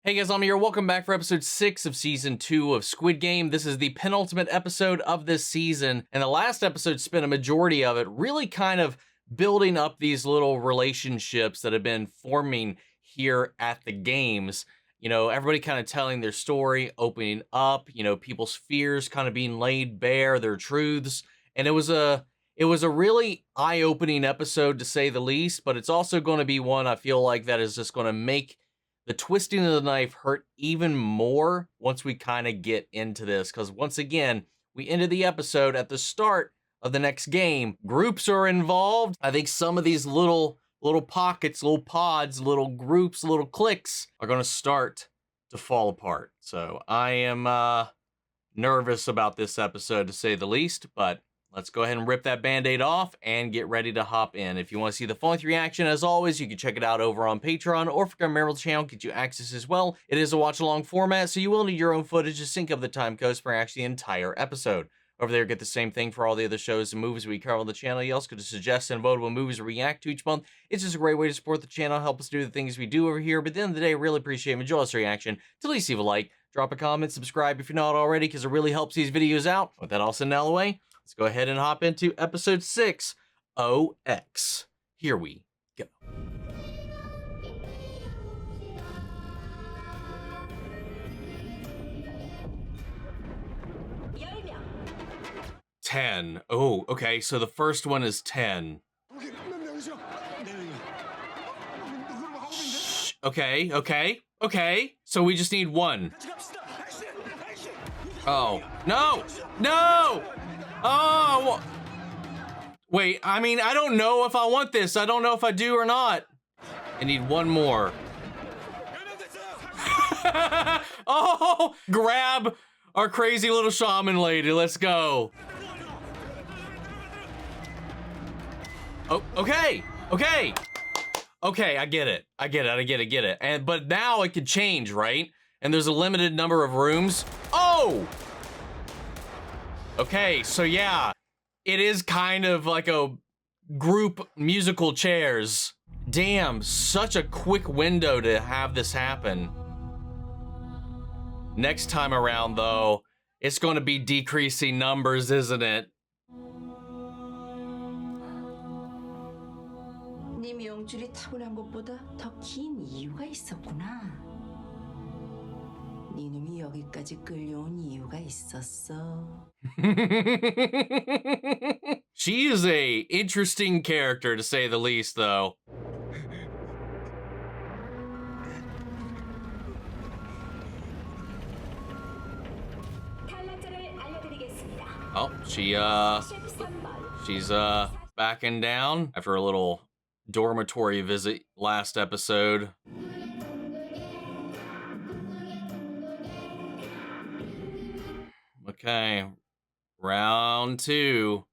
Hey guys, I'm here. Welcome back for episode 6 of season 2 of Squid Game. This is the penultimate episode of this season, and the last episode spent a majority of it really kind of building up these little relationships that have been forming here at the games. You know, everybody kind of telling their story, opening up, you know, people's fears kind of being laid bare, their truths, and it was a really eye-opening episode to say the least, but it's also going to be one I feel like that is just going to make the twisting of the knife hurt even more once we kind of get into this, because once again, we ended the episode at the start of the next game. Groups are involved. I think some of these little pockets, little pods, little groups, little cliques are going to start to fall apart. So I am nervous about this episode to say the least, but let's go ahead and rip that Band-Aid off and get ready to hop in. If you want to see the full-length reaction, as always, you can check it out over on Patreon, or if you're a member of the channel, get you access as well. It is a watch-along format, so you will need your own footage to sync up the time codes for actually the entire episode. Over there, get the same thing for all the other shows and movies we cover on the channel. You also could suggest and vote what movies we react to each month. It's just a great way to support the channel, help us do the things we do over here. But at the end of the day, I really appreciate and enjoy this reaction. To at least leave a like, drop a comment, subscribe if you're not already, because it really helps these videos out. With that all said and out of the way, let's go ahead and hop into episode 6, OX. Here we go. Ten. Oh, okay, so the first one is 10. Shh. Okay. So we just need one. Oh, no! Oh! Wait, I mean, I don't know if I want this. I don't know if I do or not. I need one more. Oh! Grab our crazy little shaman lady. Let's go. Oh, okay. Okay, I get it. But now it could change, right? And there's a limited number of rooms. Oh! Okay, so yeah, it is kind of like a group musical chairs. Damn, such a quick window to have this happen. Next time around, though, it's going to be decreasing numbers, isn't it? 네 명줄이 타고난 것보다 더 긴 이유가 있었구나. 네 놈이 여기까지 끌려온 이유가 있었어. She is a interesting character, to say the least, though. Oh, she's backing down after a little dormitory visit last episode. Okay, round 2.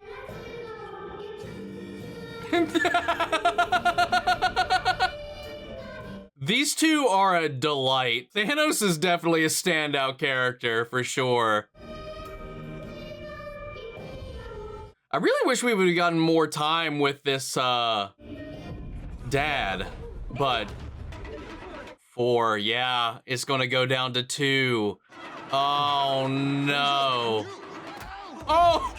These two are a delight. Thanos is definitely a standout character for sure. I really wish we would have gotten more time with this dad, but 4, yeah, it's gonna go down to 2. Oh no. Oh!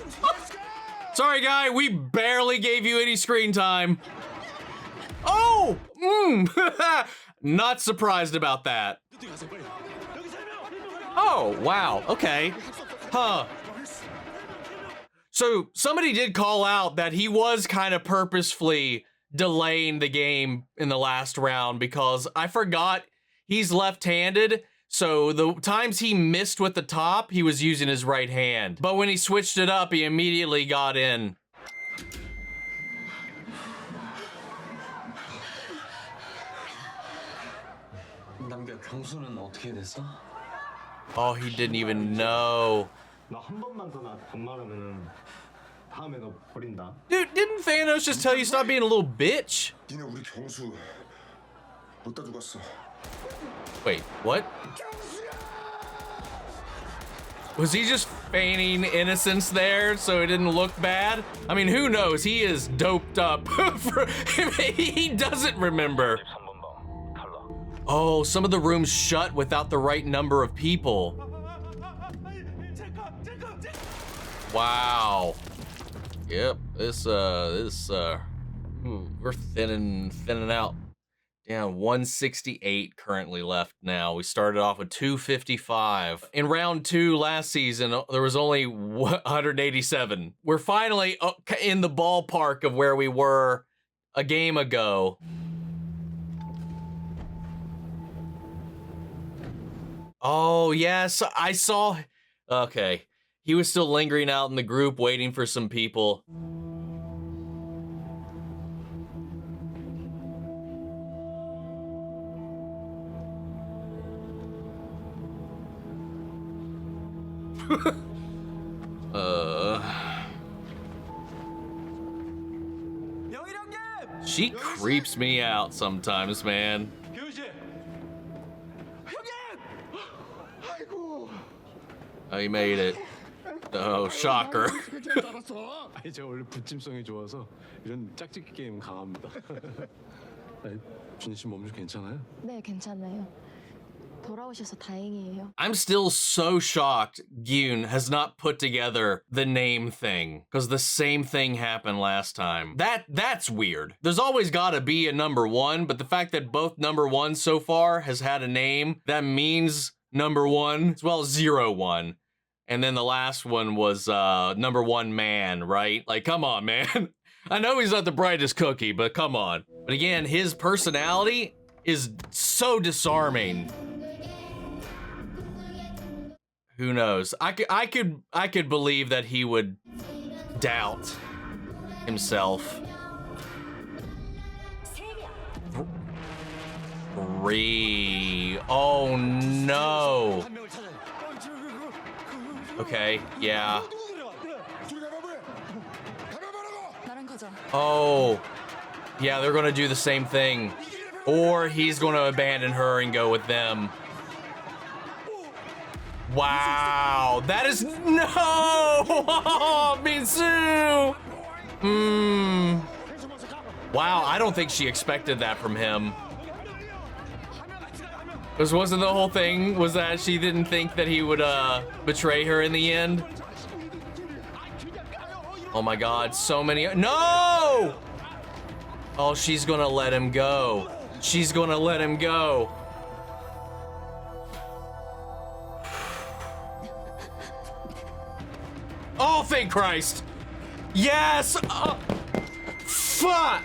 Sorry, guy, we barely gave you any screen time. Oh! Not surprised about that. Oh, wow, okay. Huh. So somebody did call out that he was kind of purposefully delaying the game in the last round, because I forgot he's left-handed. So the times he missed with the top, he was using his right hand. But when he switched it up, he immediately got in. Oh, he didn't even know. Dude, didn't Thanos just tell you stop being a little bitch? Wait, what? Was he just feigning innocence there so it didn't look bad? I mean, who knows? He is doped up. He doesn't remember. Oh, some of the rooms shut without the right number of people. Wow. Yep, we're thinning out. Down 168 currently left now. We started off with 255. In round 2 last season, there was only 187. We're finally in the ballpark of where we were a game ago. Oh, yes, I saw. Okay, he was still lingering out in the group waiting for some people. She creeps me out sometimes, man. Oh, he made it. Oh, shocker. 제가 원래 붙임성이 좋아서 이런 짝짓기 게임 강합니다. 준희 씨 몸 좀 괜찮아요? 네, 괜찮아요. 돌아오셔서 다행이에요. I'm still so shocked Gi-hun has not put together the name thing, because the same thing happened last time. That's weird. There's always gotta be a number 1, but the fact that both number 1 so far has had a name, that means number 1, as well as 0-1. And then the last one was number 1 man, right? Like, come on, man. I know he's not the brightest cookie, but come on. But again, his personality is so disarming. Who knows? I could believe that he would doubt himself. 3. Oh no. Okay, yeah. Oh. Yeah, they're gonna do the same thing. Or he's gonna abandon her and go with them. Wow, that is no! Min-soo! Wow, I don't think she expected that from him. Because wasn't the whole thing was that she didn't think that he would betray her in the end? Oh my God, so many. No! Oh, she's gonna let him go. She's gonna let him go. Oh, thank Christ. Yes. Fuck.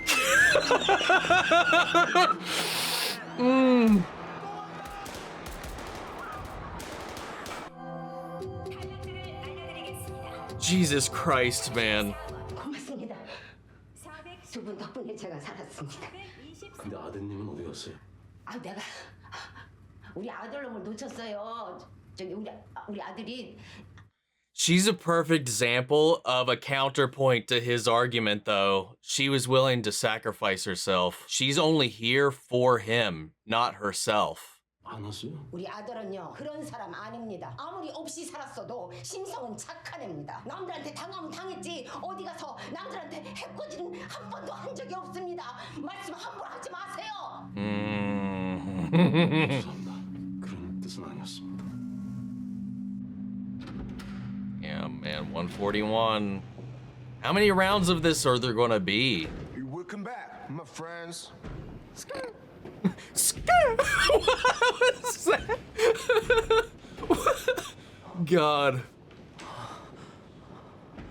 Jesus Christ, man. 고맙습니다. 두 분 덕분에 제가 살았습니다. 근데 아드님은 어디 갔어요? 아, 내가 우리 아들놈을 놓쳤어요. 저기 우리 아들이. She's a perfect example of a counterpoint to his argument, though. She was willing to sacrifice herself. She's only here for him, not herself. 안 왔어요? 우리 아들은요 그런 사람 아닙니다. 아무리 없이 살았어도 심성은 착한 애입니다. 남들한테 당하면 당했지 어디 가서 남들한테 해코지는 한 번도 한 적이 없습니다. 말씀 함부로 하지 마세요. 죄송합니다. 그런 뜻은 아니었습니다. Yeah, man, 141. How many rounds of this are there gonna be? Welcome back, my friends. What was that? God.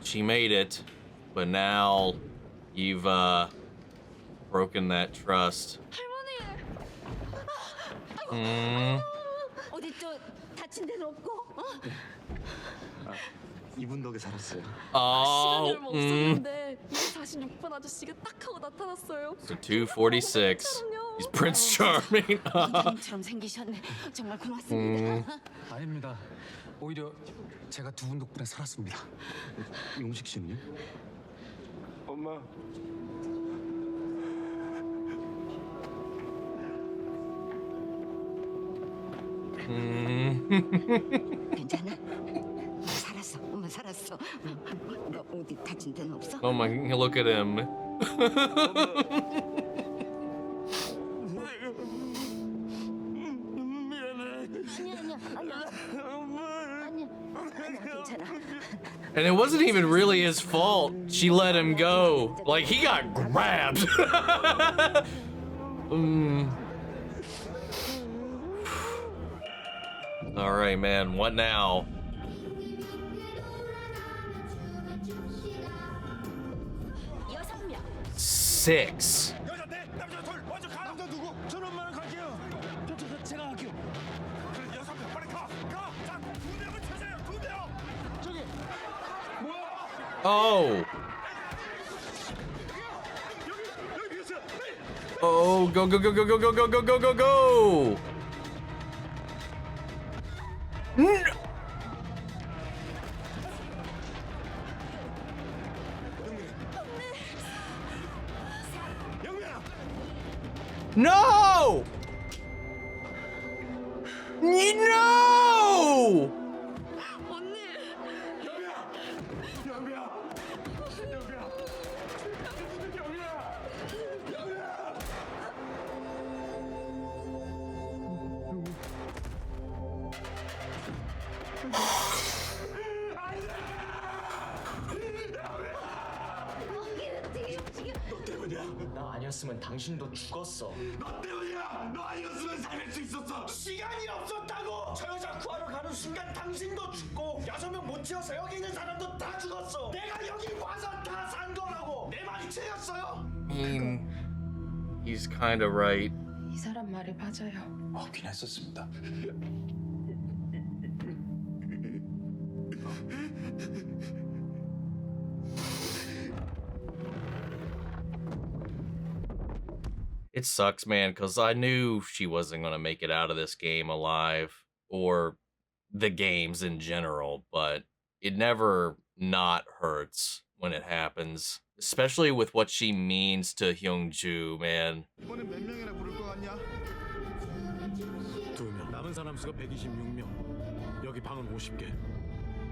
She made it, but now you've broken that trust. 어디 또 다친 데는 없고? 이분 덕에 살았어요. Oh, 시간이 얼마 없었는데 246번 아저씨가 딱 하고 나타났어요. So 246. He's Prince Charming. 이처럼 생기셨네. 정말 고맙습니다. 아닙니다. 오히려 제가 두 분 덕분에 살았습니다. 용식 씨는요? 엄마. 괜찮아? 살았어. 엄마 살았어. 너 어디 다친 데는 없어? Oh my, look at him. And it wasn't even really his fault. She let him go. Like, he got grabbed. All right, man. What now? Six. 남자 누구? 저는 엄마랑 갈게요. 제가 갈게요. 그래 6명 빨리 가. 자, 2명을 찾아요. 2명. 저기 뭐야? Oh. 여기 있어. Oh, go, go, go, go, go, go, go, go, go, go, go. No! No! 나 아니었으면 당신도 죽었어. 너 때문이야. 너 아니었으면 살릴 수 있었어. 시간이 없었다고. 저 여자 구하러 가는 순간 당신도 죽고 6명 못 지어서 여기 있는 사람도 다 죽었어. 내가 여기 와서 다 산 거라고. 내 말이 틀렸어요? He's kind of right. 이 사람 말이 맞아요. 없긴 했었습니다. It sucks, man, because I knew she wasn't going to make it out of this game alive, or the games in general, but it never not hurts when it happens, especially with what she means to Hyun-ju, man. 이번엔 몇 명이나 부를 것 같냐? 2명. 남은 사람 수가 126명. 여기 방은 50개.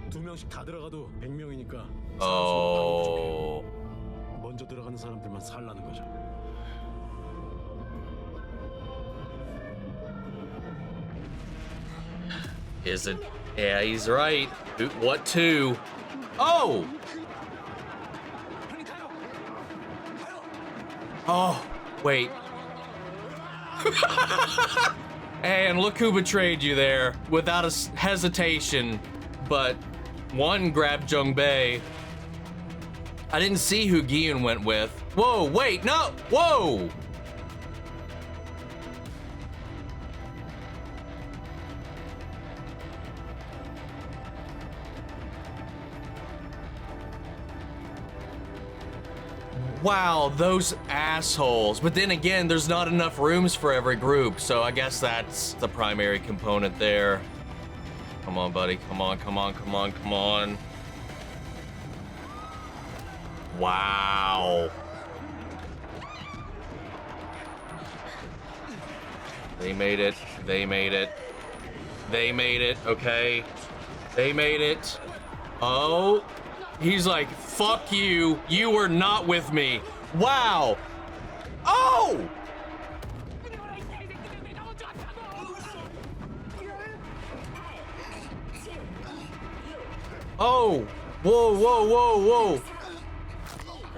2명씩 다 들어가도 100명이니까. Oh. 먼저 들어가는 사람들만 살라는 거죠. Is it? Yeah, he's right. What two? Oh! Oh, wait. And look who betrayed you there without a hesitation. But one grabbed Jung-bae. I didn't see who Gi-hun went with. Whoa, wait, no, whoa! Wow, those assholes. But then again, there's not enough rooms for every group, so I guess that's the primary component there. Come on, buddy. Come on, come on, come on, come on. Wow. They made it. They made it. They made it, okay? They made it. Oh. He's like, fuck you. You were not with me. Wow. Oh! Oh. Whoa, whoa, whoa, whoa.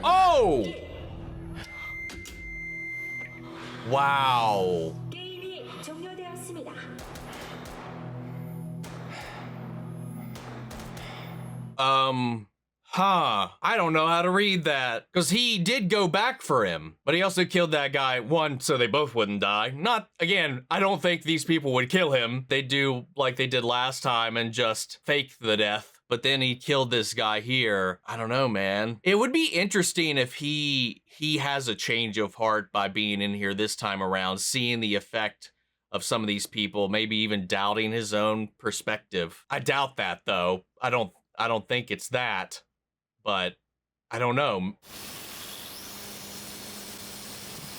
Oh! Wow. 게임이 종료되었습니다. I don't know how to read that. Because he did go back for him, but he also killed that guy, one, so they both wouldn't die. Not, again, I don't think these people would kill him. They do like they did last time and just fake the death. But then he killed this guy here. I don't know, man. It would be interesting if he has a change of heart by being in here this time around, seeing the effect of some of these people, maybe even doubting his own perspective. I doubt that, though. I don't think it's that. But I don't know.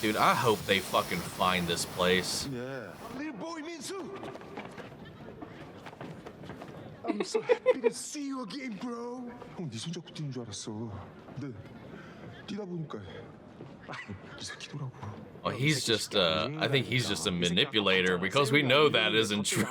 Dude, I hope they fucking find this place. Yeah. Little boy Minsu. I'm so happy to see you again, bro. 형, 네 손잡고 뛰는 줄 알았어. 근데 뛰다 보니까 이 새끼더라고. Oh, he's just I think he's just a manipulator because we know that isn't true.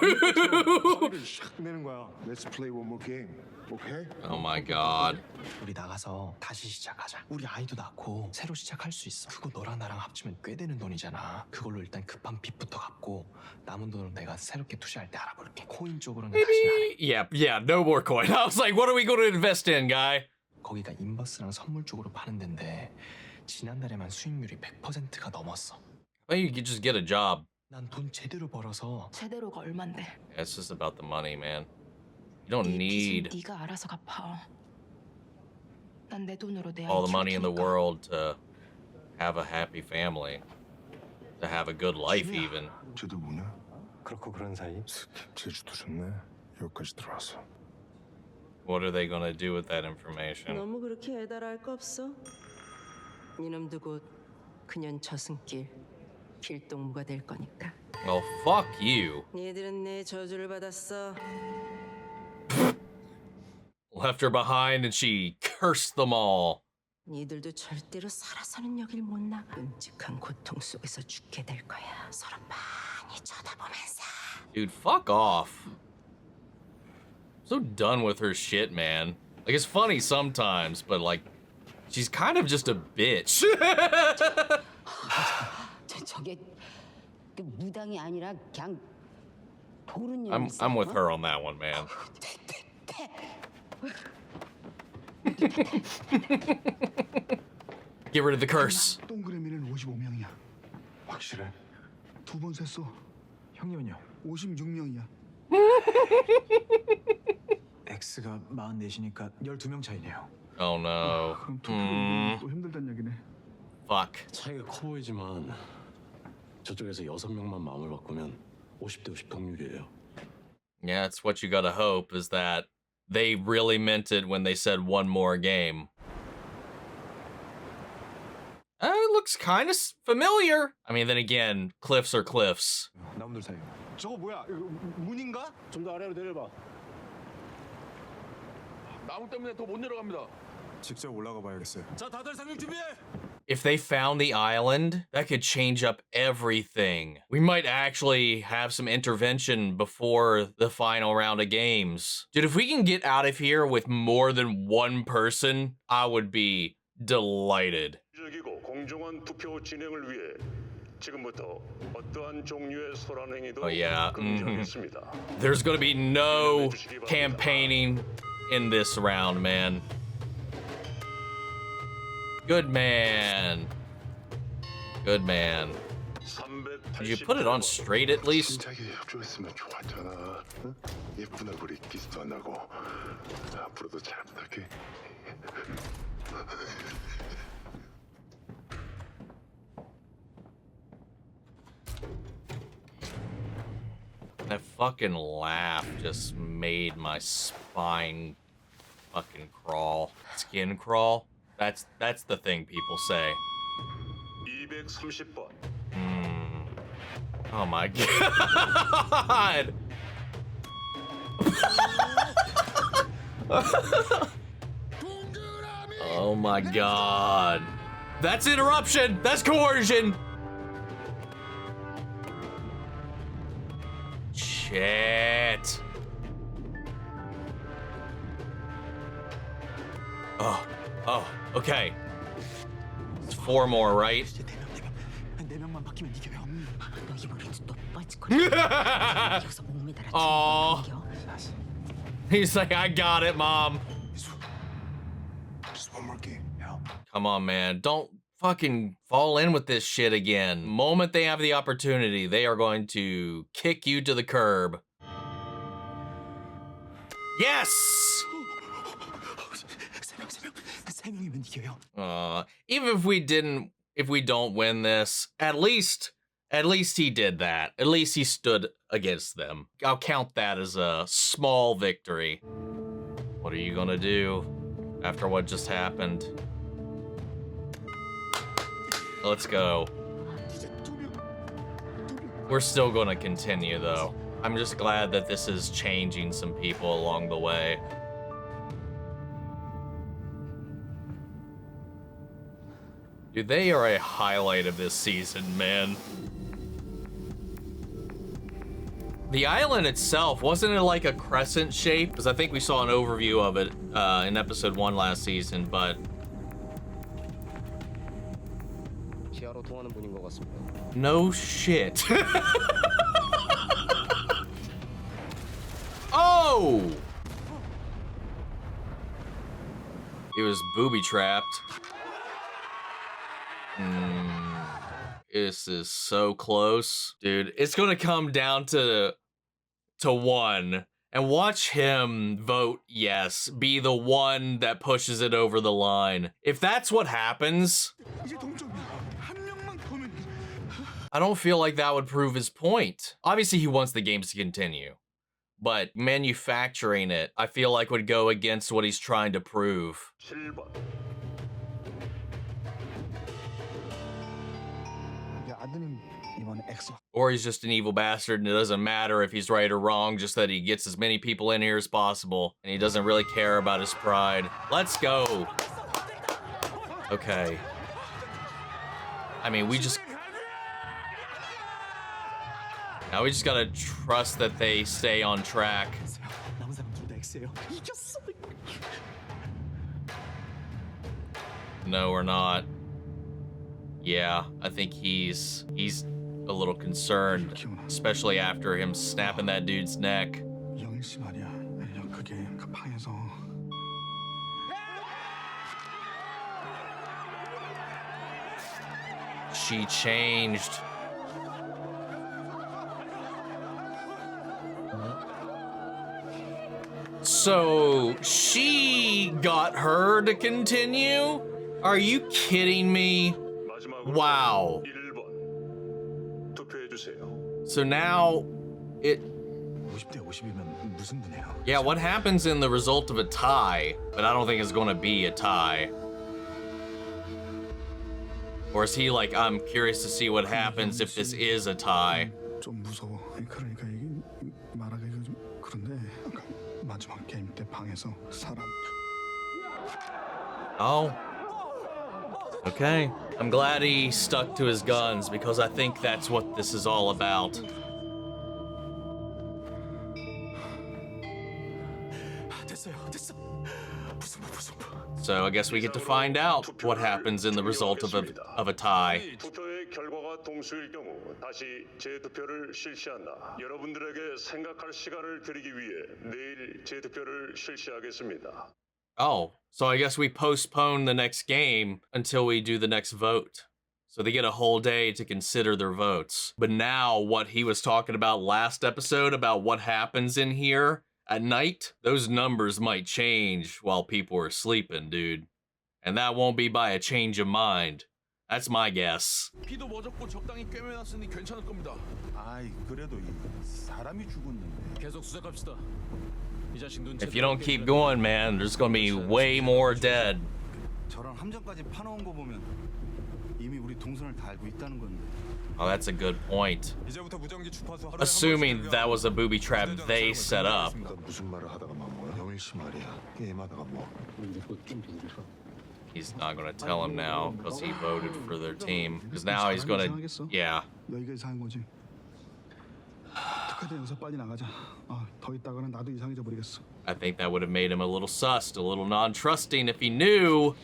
내는 거야. Let's play one more game. Okay? Oh my god. 우리 나가서 다시 시작하자. 우리 아이도 낳고 새로 시작할 수 있어. 그거 너랑 나랑 합치면 꽤 되는 돈이잖아. 그걸로 일단 급한 빚부터 갚고 남은 돈으로 내가 새롭게 투자할 때 알아볼게. 코인 쪽으로는 다시는 안 해. Yeah, no more coin. I was like, what are we going to invest in, guy? 거기가 인버스랑 선물 쪽으로 파는 데인데 지난달에만 수익률이 100%가 넘었어. Well, you could just get a job. 난 돈 제대로 벌어서 제대로가 얼만데? It's just about the money, man. You don't 이 빚은 need 네가 알아서 갚아. 난 내 돈으로 내 all 아이 the money in the 키울 테니까. world to have a happy family, to have a good life, even. 쟤들 뭐냐? 그렇고 그런 사이 제주도 좋네. 여기까지 들어와서. What are they gonna do with that information? 너무 그렇게 애달할 거 없어. 이놈도 곧 그년 저승길 길동무가 될 거니까. Well, fuck you. 니들은 내 저주를 받았어. Left her behind and she cursed them all. 니들도 절대로 살아서는 여길 못 나가. 끔찍한 고통 속에서 죽게 될 거야. 서로 많이 쳐다보면서. Dude, fuck off. So done with her shit, man. Like, it's funny sometimes, but like, she's kind of just a bitch. 저게 그 무당이 아니라 그냥 도른 년. I'm with her on that one, man. Get rid of the curse. 동그라미는 55명이야. 확실해? 두 번 셌어. 형님은요? 56명이야. X가 44시니까 12명 차이네요. Oh no. 그럼 투표는 또 힘들단 얘기네. Fuck. 차이가 커 보이지만 저쪽에서 6명만 마음을 바꾸면 50대 50 동률이에요. Yeah, it's what you gotta hope is that they really meant it when they said one more game. It looks kind of familiar. I mean, then again, cliffs are cliffs. 나무들 사이. 저거 뭐야? 이거 문인가? 좀 더 아래로 내려봐. 나무 때문에 더 못 내려갑니다. 직접 올라가 봐야겠어요. 자, 다들 상륙 준비해. If they found the island, that could change up everything. We might actually have some intervention before the final round of games. Dude, if we can get out of here with more than one person, I would be delighted. 즐기고 공정한 투표 진행을 위해 지금부터 어떠한 종류의 소란 행위도 Oh, yeah. 금지하겠습니다. There's gonna be no campaigning in this round, man. Good man. Good man. Did you put it on straight at least? 진작에 협조했으면 좋았잖아. 응? 예쁜 얼굴이 기스도 안 나고. 앞으로도 잘 부탁해. That fucking laugh just made my spine fucking crawl. Skin crawl? That's the thing people say. 230번. Oh my god. Oh my god. That's interruption. That's coercion. Shit. Oh, okay. It's 4 more, right? 네 명만 바뀌면 이겨요. 너 이번에도 또 빠질 거야. 여기서 목 매달아. Aw. He's like, I got it, Mom. Just one more game. Yeah. Come on, man. Don't fucking fall in with this shit again. Moment they have the opportunity, they are going to kick you to the curb. Yes! 세 명이면 이겨요. Even if we don't win this, at least he did that. At least he stood against them. I'll count that as a small victory. What are you gonna do after what just happened? Let's go. We're still gonna continue though. I'm just glad that this is changing some people along the way. Dude, they are a highlight of this season, man. The island itself, wasn't it like a crescent shape? Because I think we saw an overview of it in episode 1 last season, but... No shit. Oh! He was booby-trapped. This is so close. Dude, it's gonna come down to one. And watch him vote yes, be the one that pushes it over the line. If that's what happens, I don't feel like that would prove his point. Obviously, he wants the games to continue, but manufacturing it, I feel like would go against what he's trying to prove. 7번. Or he's just an evil bastard and it doesn't matter if he's right or wrong, just that he gets as many people in here as possible and he doesn't really care about his pride. Let's go. Okay. I mean, now we just gotta trust that they stay on track. No, we're not. Yeah, I think he's a little concerned, especially after him snapping that dude's neck. She changed. So she got her to continue? Are you kidding me? Wow. 1번. 투표해 주세요. So now it... Yeah, what happens in the result of a tie? But I don't think it's gonna be a tie. Or is he like, I'm curious to see what happens if this is a tie? Oh. Okay. I'm glad he stuck to his guns because I think that's what this is all about. So I guess we get to find out what happens in the result of a tie. 투표의 결과가 동수일 경우 다시 재투표를 실시한다. 여러분들에게 생각할 시간을 드리기 위해 내일 재투표를 실시하겠습니다. Oh, so I guess we postpone the next game until we do the next vote. So they get a whole day to consider their votes. But now what he was talking about last episode about what happens in here at night, those numbers might change while people are sleeping, dude. And that won't be by a change of mind. That's my guess. 피도 멎었고 적당히 꿰매놨으니 괜찮을 겁니다. 아이 그래도 이 사람이 죽었는데. 계속 수색합시다. 이 자식 눈치. If you don't keep going, man, there's gonna be way more dead. 저랑 함정까지 파놓은 거 보면 이미 우리 동선을 다 알고 있다는 건데. Oh, that's a good point. Assuming that was a booby trap they set up. 무슨 말을 하다가 뭐 영일씨 말이야. 게임하다가 뭐. He's not gonna tell him now because he voted for their team. Because now he's gonna, yeah. 너희가 이상한 거지. 특하대 여기서 빨리 나가자. 더 있다가는 나도 이상해져 버리겠어. I think that would have made him a little sus, a little non-trusting if he knew.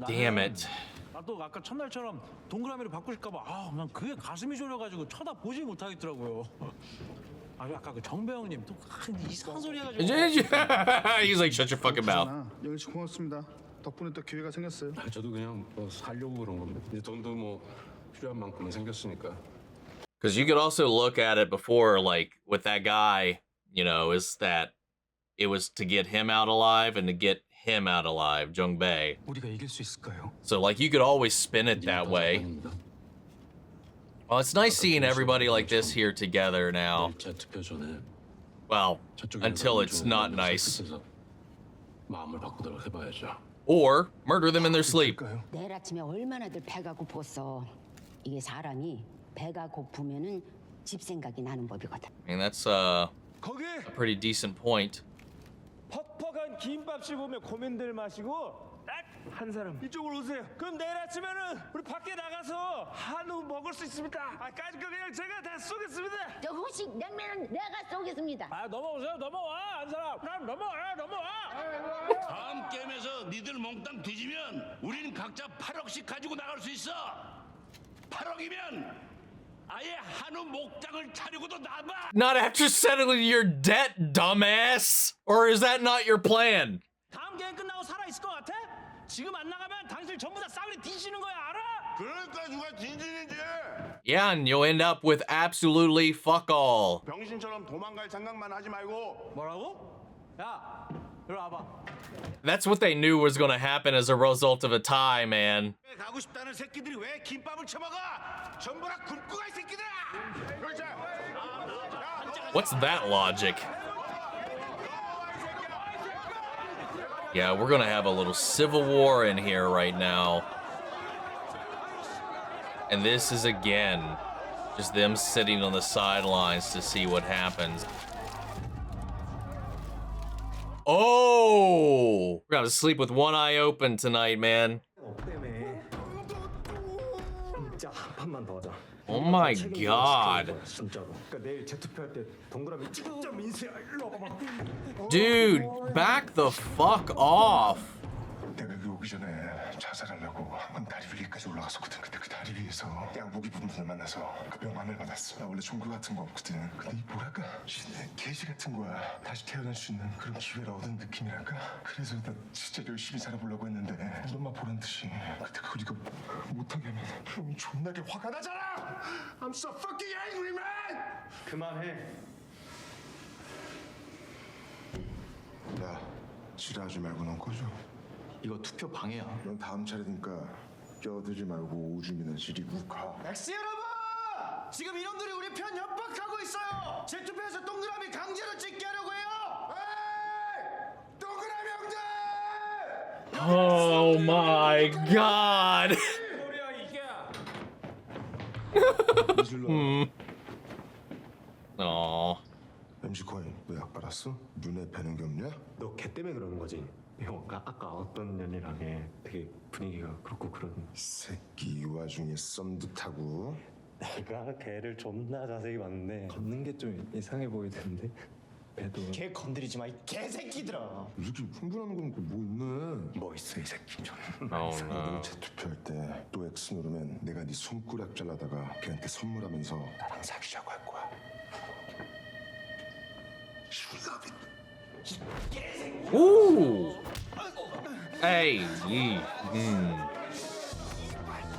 Damn it. 나도 아까 첫날처럼 동그라미를 바꾸실까봐 난 그게 가슴이 졸여가지고 쳐다보지 못하겠더라고요. 아까 그 정배영님 또 이상한 소리 해가지고. He's like, shut your fucking mouth. 영일씨 고맙습니다. 덕분에 또 기회가 생겼어요. 저도 그냥 뭐 살려고 그런 겁니다. 이제 돈도 뭐 필요한 만큼은 생겼으니까. Because you could also look at it before, like with that guy, you know, is that it was to get him out alive and to get him out alive, Jung-bae. 우리가 이길 수 있을까요? So like you could always spin it that way. Well, it's nice seeing everybody like this here together now. Well, until it's not nice. Or murder them in their sleep. 내일 아침에 얼마나들 배가 고팠어. 이게 사람이 배가 고프면은 집 생각이 나는 법이거든. I mean, that's a pretty decent point. 퍽퍽한 김밥 씹으며 고민들 마시고 한 사람 이쪽으로 오세요. 그럼 내일 아침에는 우리 밖에 나가서 한우 먹을 수 있습니다. 까짓 거 그냥 제가 다 쏘겠습니다. 저 후식 냉면은 내가 쏘겠습니다. 넘어오세요. 넘어와. 한 사람. 그럼 넘어와. 다음 게임에서 니들 몽땅 뒤지면 우리는 각자 8억씩 가지고 나갈 수 있어. 8억이면 아예 한우 목장을 차리고도 남아. Not after settling your debt, dumbass! Or is that not your plan? 다음 게임 끝나고 살아 있을 것 같아? 지금 안 나가면 당신 전부 다 싸그리 뒤지는 거야, 알아? 그러니까 누가 진진인지. Yeah, and you'll end up with absolutely fuck all. 병신처럼 도망갈 생각만 하지 말고. 뭐라고? 야, 이리 와봐. That's what they knew was gonna happen as a result of a tie, man. 가고 싶다는 새끼들이 왜 김밥을 처먹어? 전부 다 굶고 갈 새끼들아. 그렇지. What's that logic? Yeah, we're gonna have a little civil war in here right now. And this is again just them sitting on the sidelines to see what happens. Oh! We're gonna sleep with one eye open tonight, man. 진짜 한 판만 더 하자. Oh my god. 진짜로. 그러니까 내일 재투표할 때 동그라미 진짜 민수야. 일로 와봐. Dude, back the fuck off. 내가 여기 오기 전에 자살하려고 한강 다리 위까지 올라갔었거든. 근데 그 다리 위에서 양복이 분들을 만나서 그 명함을 받았어. 나 원래 종교 같은 거 없거든. 근데 이 뭐랄까 신의 계시 같은 거야. 다시 태어날 수 있는 그런 기회를 얻은 느낌이랄까. 그래서 나 진짜 열심히 살아보려고 했는데 우리 엄마 보란 듯이. 근데 그걸 이거 못하게 하면 형이 존나게 화가 나잖아. I'm so fucking angry, man. 그만해. 야, 지랄하지 말고 넌 꺼져. 이거 투표 방해야. 넌 다음 차례니까 껴들지 말고 오줌이나 지리고 가. 엑스 여러분! 지금 이놈들이 우리 편 협박하고 있어요. 재투표에서 동그라미 강제로 찍게 하려고 해요. 에이! 동그라미 형제! Oh my god. Aw. MC 코인, 너 약 빨았어? 눈에 뵈는 게 없냐? 너 걔 때문에 그러는 거지. 형 아까 어떤 년이랑 해 되게 분위기가 그렇고 그런. 새끼 이 와중에 썸도 타고. 내가 걔를 존나 자세히 봤는데 걷는 게 좀 이상해 보이던데. 배도. 걔 건드리지 마 이 개새끼들아. 이 새끼 흥분하는 거니까 뭐 있네. 뭐 있어 이 새끼 좀. Oh no. 재투표할 때 또 X 누르면 내가 네 손가락 잘라다가 걔한테 선물하면서 나랑 사귀자고 할 거야. You love it. Ooh. Hey.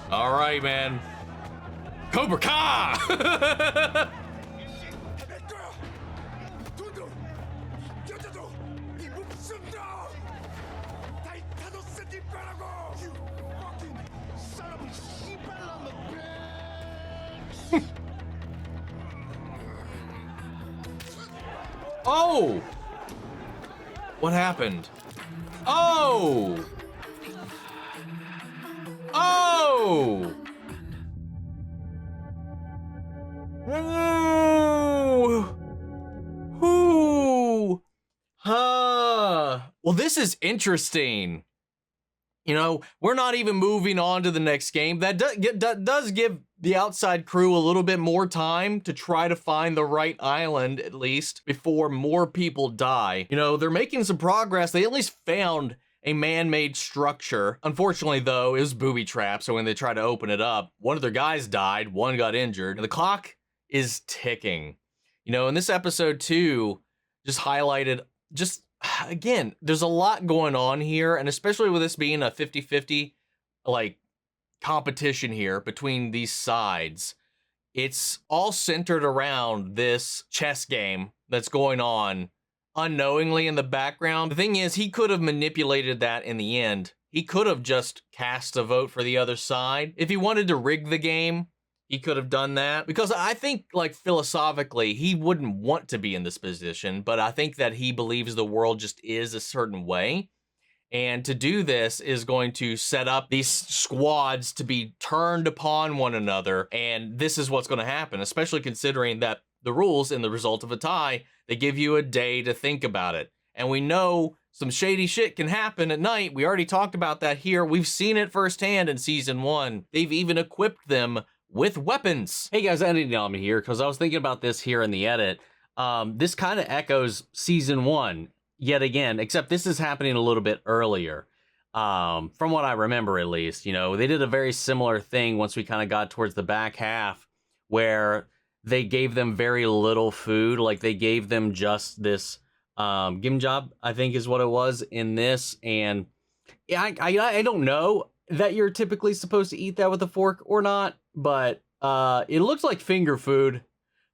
All right, man. Cobra Kai. 돈도 여자도 이 목숨도 다 타노스 네 빼라고. You fucking son of a 씨발놈의 Oh. What happened? Oh. Oh. Ooh. Ooh. Huh. Well, this is interesting. You know, we're not even moving on to the next game. That does give the outside crew a little bit more time to try to find the right island, at least, before more people die. You know, they're making some progress. They at least found a man-made structure. Unfortunately, though, it was booby trapped, so when they tried to open it up, one of their guys died, one got injured, and the clock is ticking. You know, in this episode, too, just highlighted, again, there's a lot going on here, and especially with this being a 50-50, like, competition here between these sides. It's all centered around this chess game that's going on unknowingly in the background. The thing is, he could have manipulated that in the end. He could have just cast a vote for the other side. If he wanted to rig the game, he could have done that. Because I think, like, philosophically, he wouldn't want to be in this position, but I think that he believes the world just is a certain way. And to do this is going to set up these squads to be turned upon one another. And this is what's going to happen, especially considering that the rules in the result of a tie, they give you a day to think about it. And we know some shady shit can happen at night. We already talked about that here. We've seen it firsthand in season 1. They've even equipped them with weapons. Hey guys, editing element here, because I was thinking about this here in the edit. This kind of echoes season 1 yet again, except this is happening a little bit earlier. From what I remember, at least, you know, they did a very similar thing once we kind of got towards the back half, where they gave them very little food. Like, they gave them just this Geum-ja, I think is what it was in this. And I don't know that you're typically supposed to eat that with a fork or not, but it looks like finger food,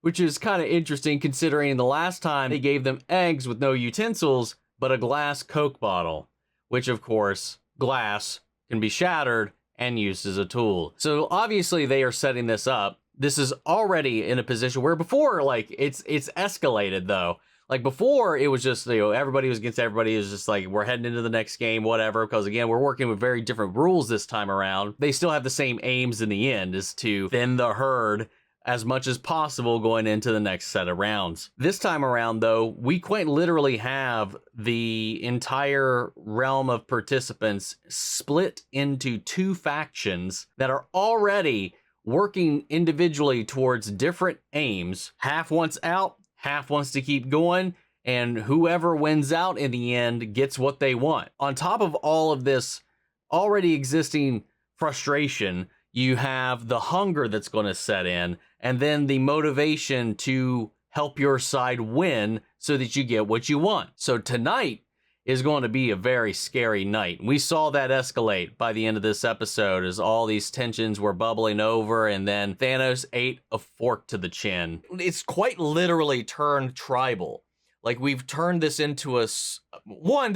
which is kind of interesting considering the last time they gave them eggs with no utensils, but a glass Coke bottle, which of course, glass can be shattered and used as a tool. So obviously they are setting this up. This is already in a position where before, like, it's escalated though. Like before, it was just, you know, everybody was against everybody. It was just like, we're heading into the next game, whatever. Because again, we're working with very different rules this time around. They still have the same aims in the end, is to thin the herd as much as possible going into the next set of rounds. This time around, though, we quite literally have the entire realm of participants split into 2 factions that are already working individually towards different aims. Half wants out, half wants to keep going, and whoever wins out in the end gets what they want. On top of all of this already existing frustration, you have the hunger that's going to set in, and then the motivation to help your side win so that you get what you want. So tonight is going to be a very scary night. We saw that escalate by the end of this episode as all these tensions were bubbling over, and then Thanos ate a fork to the chin. It's quite literally turned tribal. Like, we've turned this into this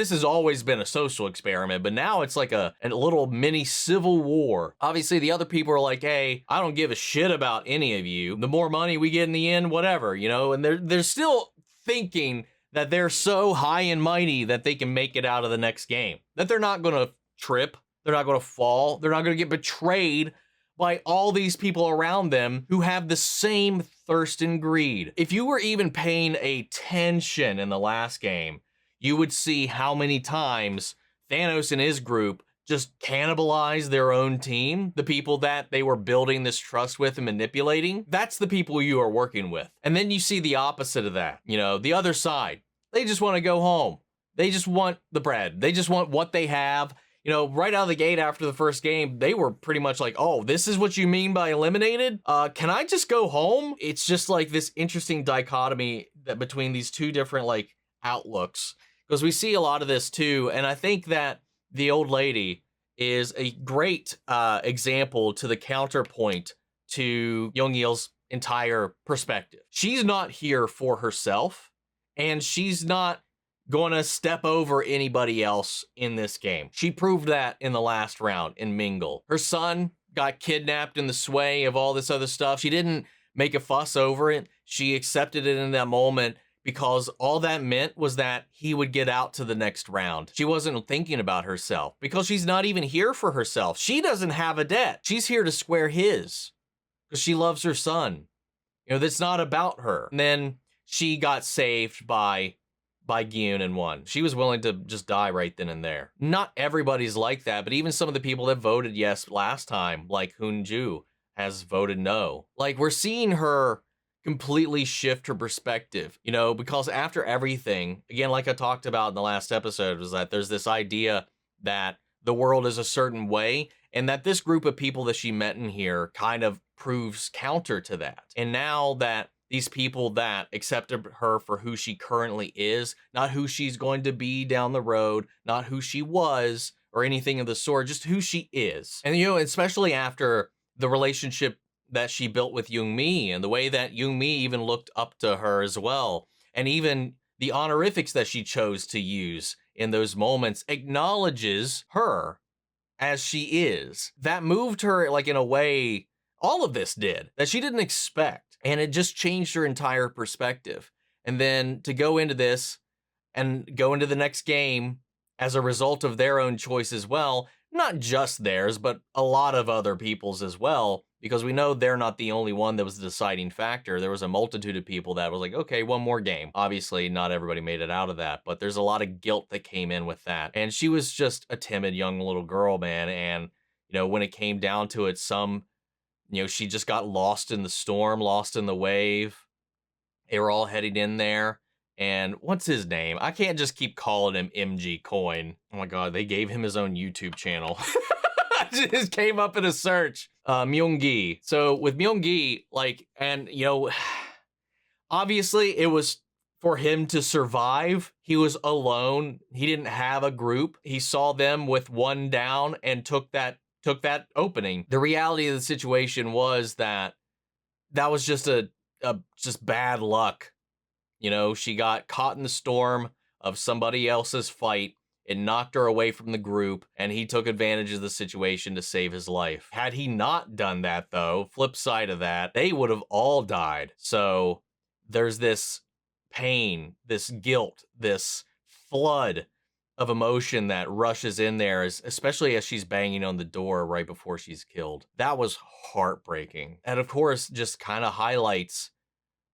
has always been a social experiment, but now it's like a little mini civil war. Obviously, the other people are like, hey, I don't give a shit about any of you. The more money we get in the end, whatever, you know, and they're still thinking that they're so high and mighty that they can make it out of the next game. That they're not going to trip, they're not going to fall, they're not going to get betrayed by all these people around them who have the same thirst and greed. If you were even paying attention in the last game, you would see how many times Thanos and his group just cannibalized their own team, the people that they were building this trust with and manipulating. That's the people you are working with. And then you see the opposite of that, you know, the other side. They just want to go home. They just want the bread. They just want what they have. You know, right out of the gate after the first game, they were pretty much like, oh, this is what you mean by eliminated? Can I just go home? It's just like this interesting dichotomy that between these two different like outlooks, because we see a lot of this too. And I think that the old lady is a great example to the counterpoint to Young-il's entire perspective. She's not here for herself, and she's not going to step over anybody else in this game. She proved that in the last round in Mingle. Her son got kidnapped in the sway of all this other stuff. She didn't make a fuss over it. She accepted it in that moment because all that meant was that he would get out to the next round. She wasn't thinking about herself because she's not even here for herself. She doesn't have a debt. She's here to square his because she loves her son. You know, that's not about her. And then she got saved by Gi-hun and won. She was willing to just die right then and there. Not everybody's like that, but even some of the people that voted yes last time, like Hyun-ju, has voted no. Like, we're seeing her completely shift her perspective, you know, because after everything, again, like I talked about in the last episode, was that there's this idea that the world is a certain way, and that this group of people that she met in here kind of proves counter to that. And now that these people that accepted her for who she currently is, not who she's going to be down the road, not who she was or anything of the sort, just who she is. And, you know, especially after the relationship that she built with Jung-mi and the way that Jung-mi even looked up to her as well. And even the honorifics that she chose to use in those moments acknowledges her as she is. That moved her like in a way, all of this did, that she didn't expect. And it just changed her entire perspective. And then to go into this and go into the next game as a result of their own choice as well, not just theirs, but a lot of other people's as well, because we know they're not the only one that was the deciding factor. There was a multitude of people that was like, okay, one more game. Obviously, not everybody made it out of that, but there's a lot of guilt that came in with that. And she was just a timid young little girl, man. And, you know, when it came down to it, she just got lost in the storm, lost in the wave. They were all heading in there. And what's his name? I can't just keep calling him MG Coin. Oh my God, they gave him his own YouTube channel. Just came up in a search. Myung-gi. So with Myung-gi, obviously it was for him to survive. He was alone. He didn't have a group. He saw them with one down and took that opening. The reality of the situation was that was just just bad luck. You know, she got caught in the storm of somebody else's fight. It knocked her away from the group, and he took advantage of the situation to save his life. Had he not done that, though, flip side of that, they would have all died. So there's this pain, this guilt, this flood of emotion that rushes in there, especially as she's banging on the door right before she's killed. That was heartbreaking. And of course, just kind of highlights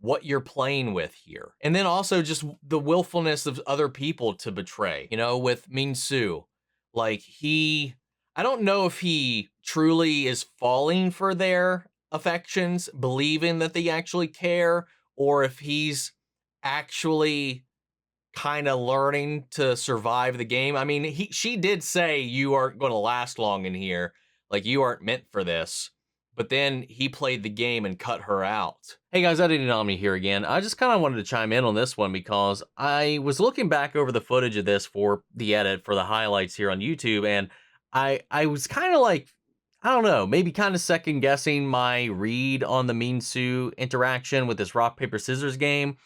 what you're playing with here. And then also just the willfulness of other people to betray, with Min-soo. I don't know if he truly is falling for their affections, believing that they actually care, or if he's actually kind of learning to survive the game. I mean, she did say, you aren't going to last long in here. You aren't meant for this. But then he played the game and cut her out. Hey guys, Editing Omni here again. I just kind of wanted to chime in on this one because I was looking back over the footage of this for the edit, for the highlights here on YouTube, and I was kind of I don't know, maybe kind of second guessing my read on the Min-soo interaction with this rock, paper, scissors game.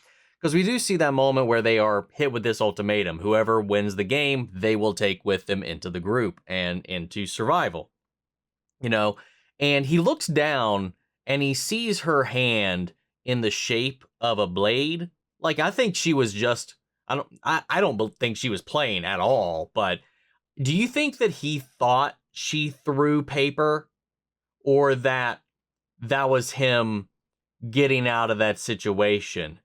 Because we do see that moment where they are hit with this ultimatum. Whoever wins the game, they will take with them into the group and into survival. And he looks down and he sees her hand in the shape of a blade. I think she was just, I don't think she was playing at all, but do you think that he thought she threw paper, or that was him getting out of that situation?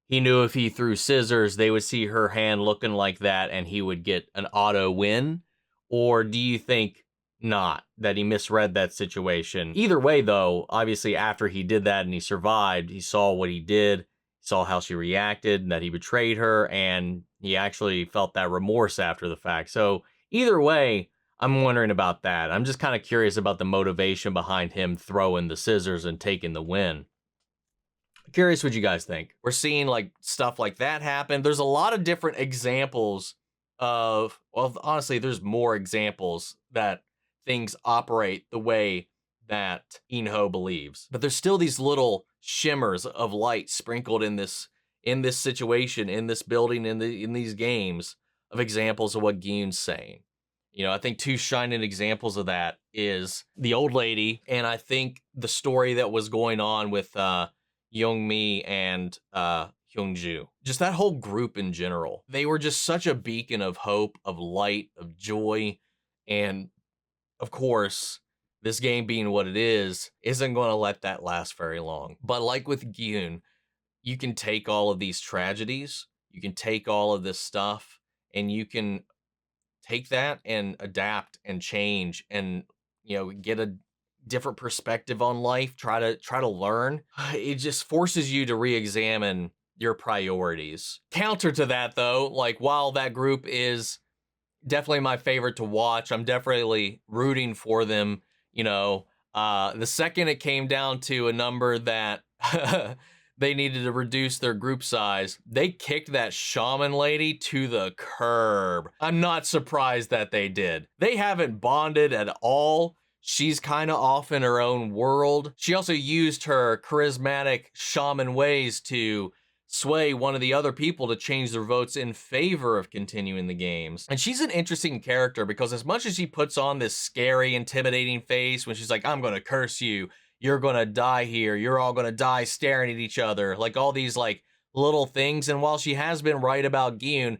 He knew if he threw scissors, they would see her hand looking like that and he would get an auto win? Or do you think not, that he misread that situation? Either way, though, obviously after he did that and he survived, he saw what he did, saw how she reacted, and that he betrayed her, and he actually felt that remorse after the fact. So either way, I'm wondering about that. I'm just kind of curious about the motivation behind him throwing the scissors and taking the win. Curious what you guys think. We're seeing stuff like that happen. There's a lot of different examples of, well, honestly, there's more examples that things operate the way that Jun-ho believes. But there's still these little shimmers of light sprinkled in this situation, in this building, in these games, of examples of what Gi-hun's saying. I think two shining examples of that is the old lady, and I think the story that was going on with Young-mi and Hyun-ju. Just that whole group in general. They were just such a beacon of hope, of light, of joy, and of course, this game being what it is, isn't going to let that last very long. But like with Gi-hun, you can take all of these tragedies, you can take all of this stuff, and you can take that and adapt and change and, get a different perspective on life, try to learn. It just forces you to re-examine your priorities. Counter to that, though, while that group is definitely my favorite to watch, I'm definitely rooting for them. The second it came down to a number that they needed to reduce their group size, they kicked that shaman lady to the curb. I'm not surprised that they did. They haven't bonded at all. She's kind of off in her own world. She also used her charismatic shaman ways to sway one of the other people to change their votes in favor of continuing the games. And she's an interesting character because as much as she puts on this scary, intimidating face when she's like, I'm gonna curse you, you're gonna die here, you're all gonna die staring at each other, all these little things. And while she has been right about Gi-hun,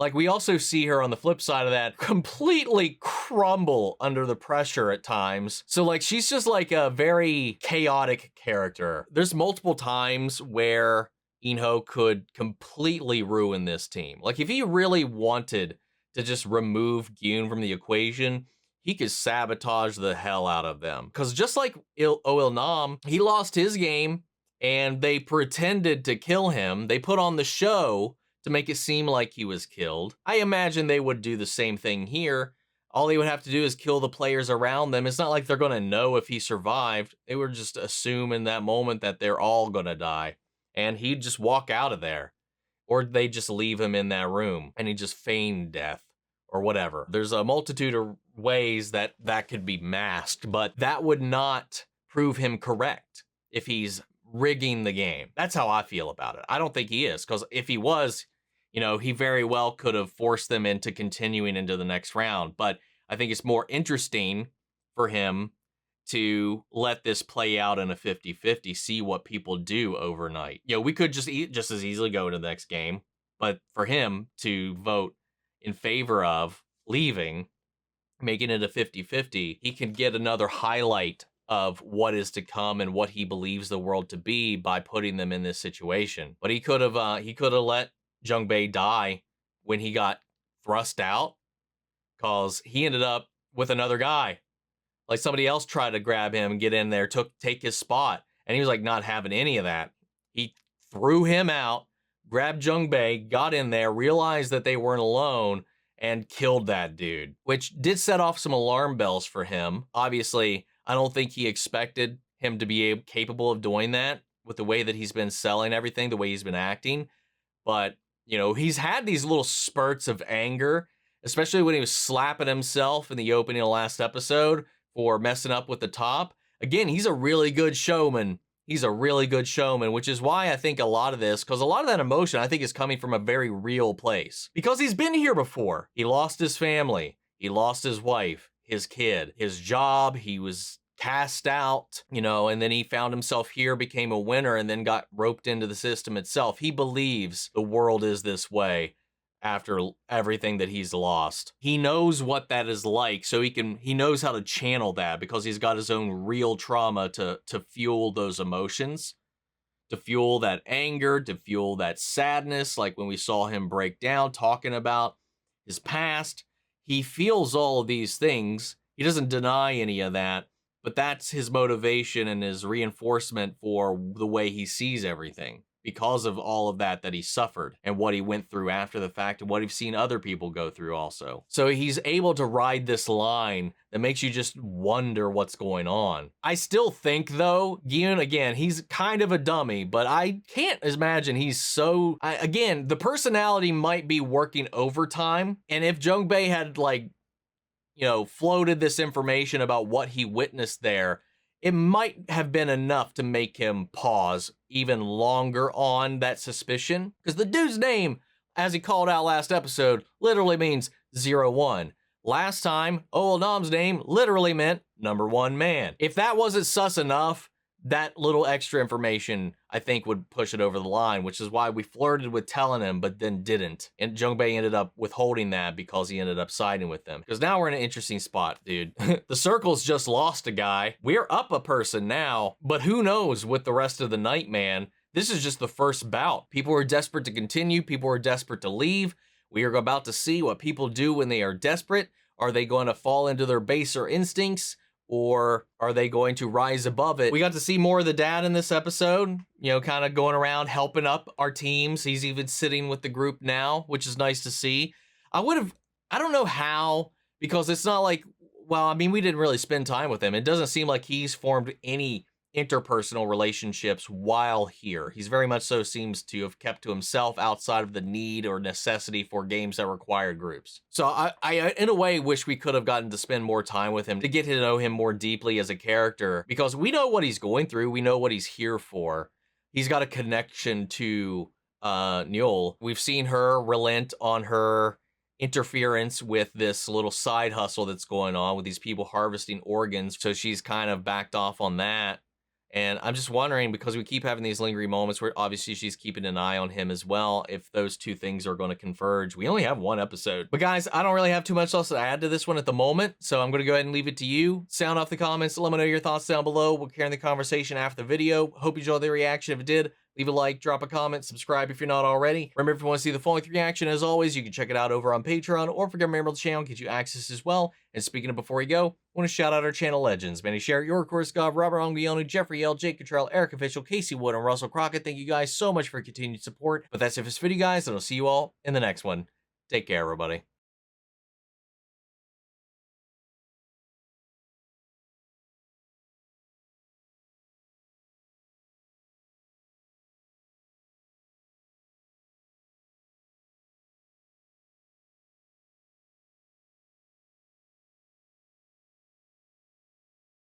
Like, we also see her on the flip side of that completely crumble under the pressure at times. So, like, she's just like a very chaotic character. There's multiple times where Jun-ho could completely ruin this team. Like, if he really wanted to just remove Gi-hun from the equation, he could sabotage the hell out of them. Because just like Oh Nam, he lost his game and they pretended to kill him. They put on the show to make it seem like he was killed. I imagine they would do the same thing here. All they would have to do is kill the players around them. It's not like they're gonna know if he survived. They would just assume in that moment that they're all gonna die. And he'd just walk out of there. Or they just leave him in that room and he just feigned death or whatever. There's a multitude of ways that could be masked, but that would not prove him correct if he's rigging the game. That's how I feel about it. I don't think he is, because if he was, he very well could have forced them into continuing into the next round. But I think it's more interesting for him to let this play out in a 50-50, see what people do overnight. We could just as easily go to the next game, but for him to vote in favor of leaving, making it a 50-50, he can get another highlight of what is to come and what he believes the world to be by putting them in this situation. But he could have let Jung-bae die when he got thrust out, because he ended up with another guy. Like, somebody else tried to grab him and get in there, take his spot, and he was like not having any of that. He threw him out, grabbed Jung-bae, got in there, realized that they weren't alone, and killed that dude, which did set off some alarm bells for him. Obviously, I don't think he expected him to be capable of doing that with the way that he's been selling everything, the way he's been acting. But, he's had these little spurts of anger, especially when he was slapping himself in the opening of the last episode for messing up with the top. Again, he's a really good showman. He's a really good showman, which is why I think a lot of that emotion, I think, is coming from a very real place. Because he's been here before. He lost his family. He lost his wife, his kid, his job. He was cast out, and then he found himself here, became a winner, and then got roped into the system itself. He believes the world is this way after everything that he's lost. He knows what that is like, so he knows how to channel that, because he's got his own real trauma to fuel those emotions, to fuel that anger, to fuel that sadness. Like when we saw him break down talking about his past, he feels all of these things. He doesn't deny any of that, but that's his motivation and his reinforcement for the way he sees everything, because of all of that he suffered and what he went through after the fact and what he's seen other people go through also. So he's able to ride this line that makes you just wonder what's going on. I still think, though, Gi-hun, again, he's kind of a dummy, but I can't imagine he's so... Again, the personality might be working overtime, and if Jung-bae had, floated this information about what he witnessed there, it might have been enough to make him pause even longer on that suspicion. Because the dude's name, as he called out last episode, literally means 01. Last time, Nam's name literally meant number one man. If that wasn't sus enough, that little extra information, I think, would push it over the line, which is why we flirted with telling him, but then didn't. And Jung-bae ended up withholding that because he ended up siding with them. Because now we're in an interesting spot, dude. The Circle's just lost a guy. We're up a person now, but who knows with the rest of the night, man. This is just the first bout. People are desperate to continue. People are desperate to leave. We are about to see what people do when they are desperate. Are they going to fall into their baser instincts? Or are they going to rise above it? We got to see more of the dad in this episode, kind of going around helping up our teams. He's even sitting with the group now, which is nice to see. I don't know how, because it's not like, we didn't really spend time with him. It doesn't seem like he's formed any interpersonal relationships while here. He's very much so seems to have kept to himself outside of the need or necessity for games that require groups. So I in a way wish we could have gotten to spend more time with him to get to know him more deeply as a character, because we know what he's going through. We know what he's here for. He's got a connection to No-eul. We've seen her relent on her interference with this little side hustle that's going on with these people harvesting organs. So she's kind of backed off on that. And I'm just wondering, because we keep having these lingering moments where obviously she's keeping an eye on him as well, if those two things are going to converge. We only have one episode. But guys, I don't really have too much else to add to this one at the moment, so I'm going to go ahead and leave it to you. Sound off the comments. Let me know your thoughts down below. We'll carry on the conversation after the video. Hope you enjoyed the reaction. If it did, leave a like, drop a comment, subscribe if you're not already. Remember, if you want to see the full-length reaction, as always, you can check it out over on Patreon, or if you're a member of the channel, get you access as well. And speaking of before we go, I want to shout out our channel legends. Manny Sherritt, Your Course God, Robert Ongionu, Jeffrey L, Jake Cottrell, Eric Official, Casey Wood, and Russell Crockett. Thank you guys so much for your continued support. But that's it for this video, guys, and I'll see you all in the next one. Take care, everybody.